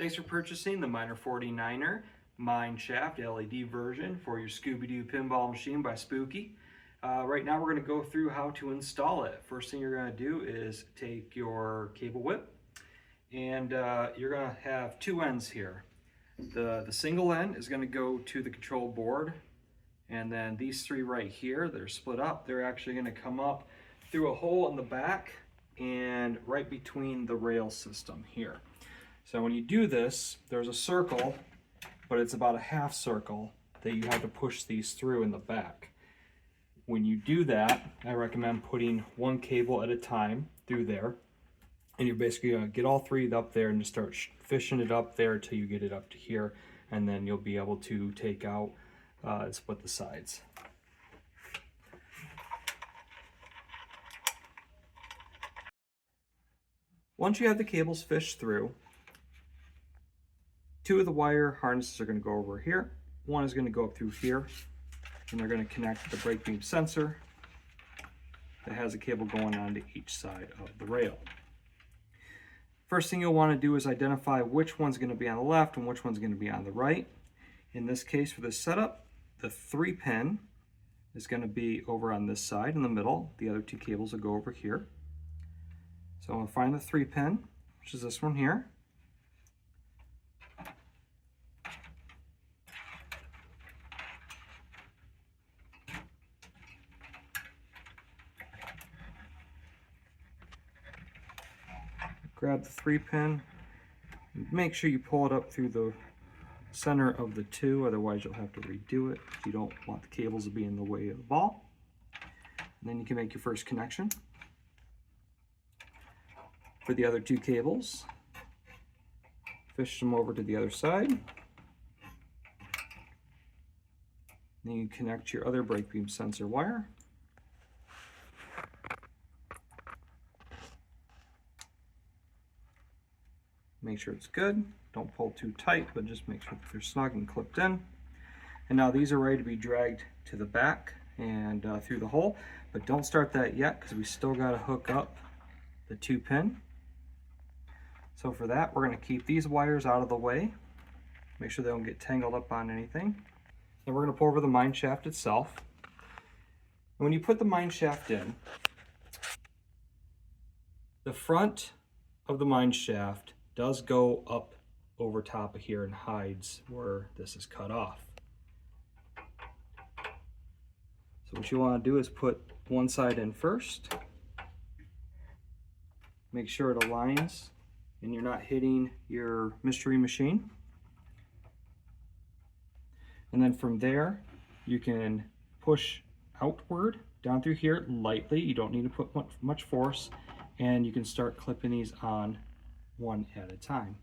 Thanks for purchasing the Miner 49er Mineshaft LED version for your Scooby-Doo pinball machine by Spooky. Right now we're going to go through how to install it. First thing you're going to do is take your cable whip, and you're going to have two ends here. The single end is going to go to the control board, and then these three right here that are split up, they're actually going to come up through a hole in the back and right between the rail system here. So when you do this, there's a circle, but it's about a half circle that you have to push these through in the back. When you do that, I recommend putting one cable at a time through there, and you're basically going to get all three up there and just start fishing it up there till you get it up to here, and then you'll be able to take out and split the sides. Once you have the cables fished through, two of the wire harnesses are going to go over here. One is going to go up through here, and they're going to connect to the brake beam sensor that has a cable going on to each side of the rail. First thing you'll want to do is identify which one's going to be on the left and which one's going to be on the right. In this case, for this setup, the 3-pin is going to be over on this side in the middle. The other two cables will go over here. So I'm going to find the 3-pin, which is this one here. Grab the 3-pin, make sure you pull it up through the center of the two, otherwise you'll have to redo it. You don't want the cables to be in the way of the ball. And then you can make your first connection. For the other two cables, fish them over to the other side. Then you connect your other brake beam sensor wire. Make sure it's good. Don't pull too tight, but just make sure that they're snug and clipped in. And now these are ready to be dragged to the back and through the hole, but don't start that yet because we still got to hook up the 2-pin. So for that, we're going to keep these wires out of the way. Make sure they don't get tangled up on anything. Then we're going to pull over the mineshaft itself. And when you put the mineshaft in, the front of the mineshaft does go up over top of here and hides where this is cut off. So what you want to do is put one side in first. Make sure it aligns and you're not hitting your mystery machine. And then from there, you can push outward down through here lightly. You don't need to put much force, and you can start clipping these on one at a time.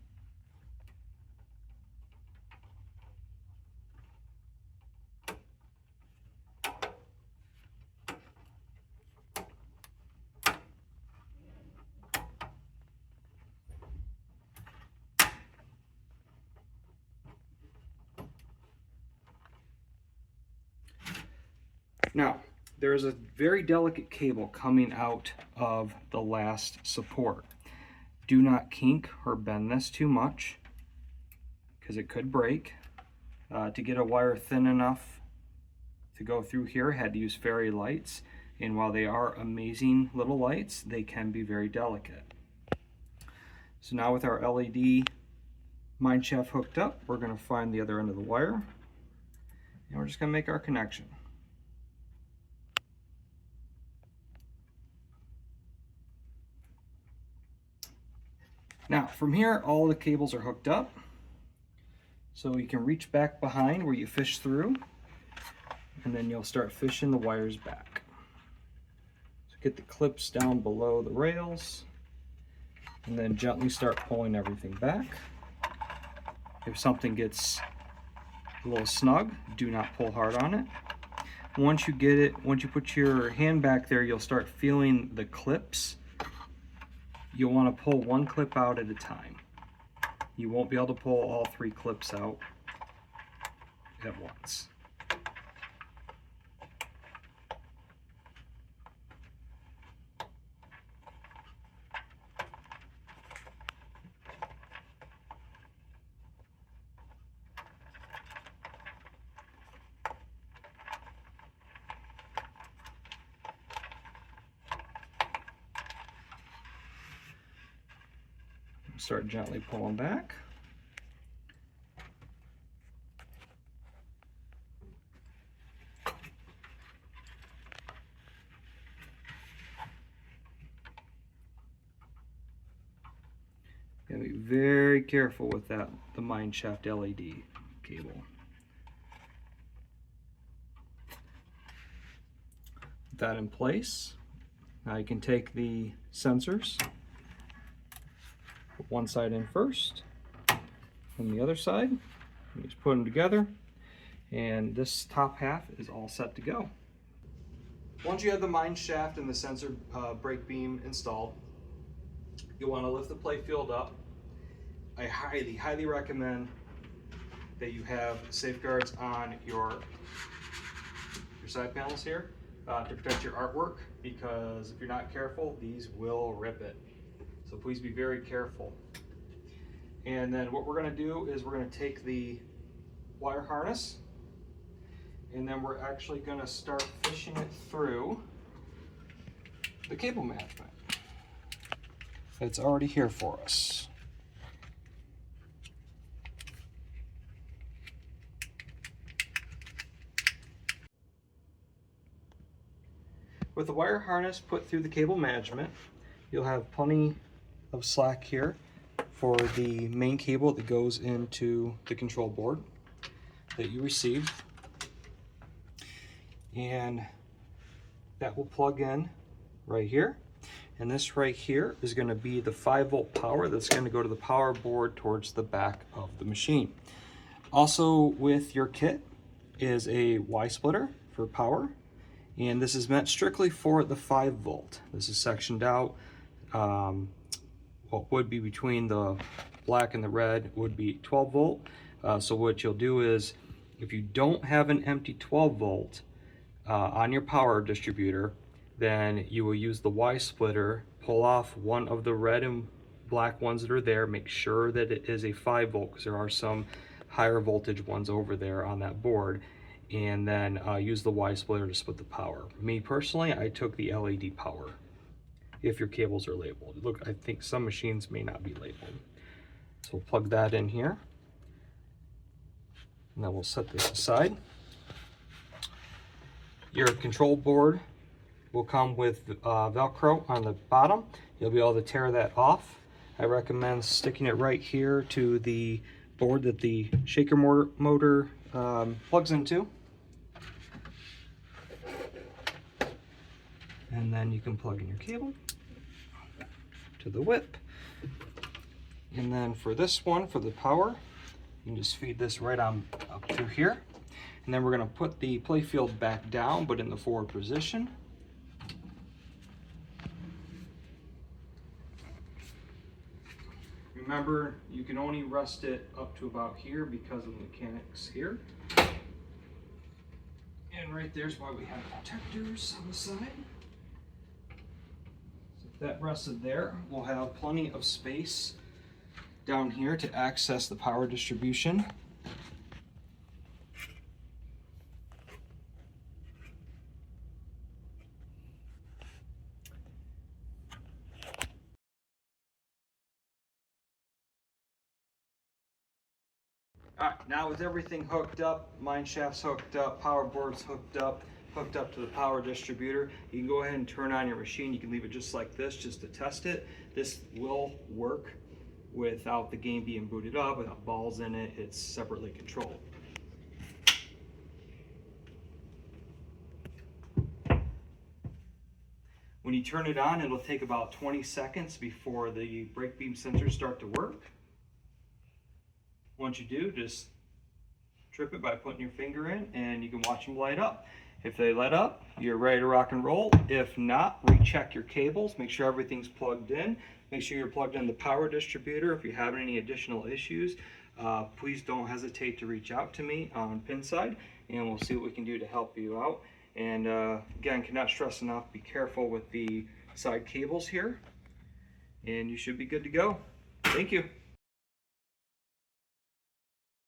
Now, there is a very delicate cable coming out of the last support. Do not kink or bend this too much because it could break. To get a wire thin enough to go through here, I had to use fairy lights, and while they are amazing little lights, they can be very delicate. So now with our LED mineshaft hooked up, we're going to find the other end of the wire, and we're just going to make our connection. Now from here, all the cables are hooked up, so you can reach back behind where you fish through, and then you'll start fishing the wires back. So get the clips down below the rails, and then gently start pulling everything back. If something gets a little snug, do not pull hard on it. Once you get it, once you put your hand back there, you'll start feeling the clips. You'll want to pull one clip out at a time. You won't be able to pull all three clips out at once. Start gently pulling back. Gotta be very careful with that, the Mineshaft LED cable. Put that in place. Now you can take the sensors, put one side in first, and the other side. You just put them together, and this top half is all set to go. Once you have the Mineshaft and the sensor brake beam installed, you'll want to lift the playfield up. I highly recommend that you have safeguards on your side panels here to protect your artwork, because if you're not careful, these will rip it. So please be very careful. And then what we're going to do is we're going to take the wire harness, and then we're actually going to start fishing it through the cable management that's already here for us. With the wire harness put through the cable management, you'll have plenty of slack here for the main cable that goes into the control board that you received. And that will plug in right here. And this right here is going to be the 5-volt power that's going to go to the power board towards the back of the machine. Also with your kit is a Y splitter for power. And this is meant strictly for the 5-volt. This is sectioned out. What would be between the black and the red would be 12-volt. So what you'll do is, if you don't have an empty 12-volt on your power distributor, then you will use the Y splitter, pull off one of the red and black ones that are there, make sure that it is a 5-volt, because there are some higher voltage ones over there on that board, and then use the Y splitter to split the power. Me personally, I took the LED power, if your cables are labeled. Look, I think some machines may not be labeled. So we'll plug that in here. And then we'll set this aside. Your control board will come with Velcro on the bottom. You'll be able to tear that off. I recommend sticking it right here to the board that the shaker motor plugs into. And then you can plug in your cable to the whip. And then for this one, for the power, you can just feed this right on up through here. And then we're going to put the playfield back down, but in the forward position. Remember, you can only rest it up to about here because of the mechanics here. And right there's why we have protectors on the side. That rested there, we'll have plenty of space down here to access the power distribution. Alright, now with everything hooked up, Mineshaft's hooked up, power board's hooked up to the power distributor, you can go ahead and turn on your machine. You can leave it just like this, just to test it. This will work without the game being booted up, without balls in it. It's separately controlled. When you turn it on, it'll take about 20 seconds before the brake beam sensors start to work. Once you do, just trip it by putting your finger in, and you can watch them light up. If they light up, you're ready to rock and roll. If not, recheck your cables, make sure everything's plugged in. Make sure you're plugged in the power distributor. If you're having any additional issues, please don't hesitate to reach out to me on Pinside, and we'll see what we can do to help you out. And again, cannot stress enough, be careful with the side cables here, and you should be good to go. Thank you.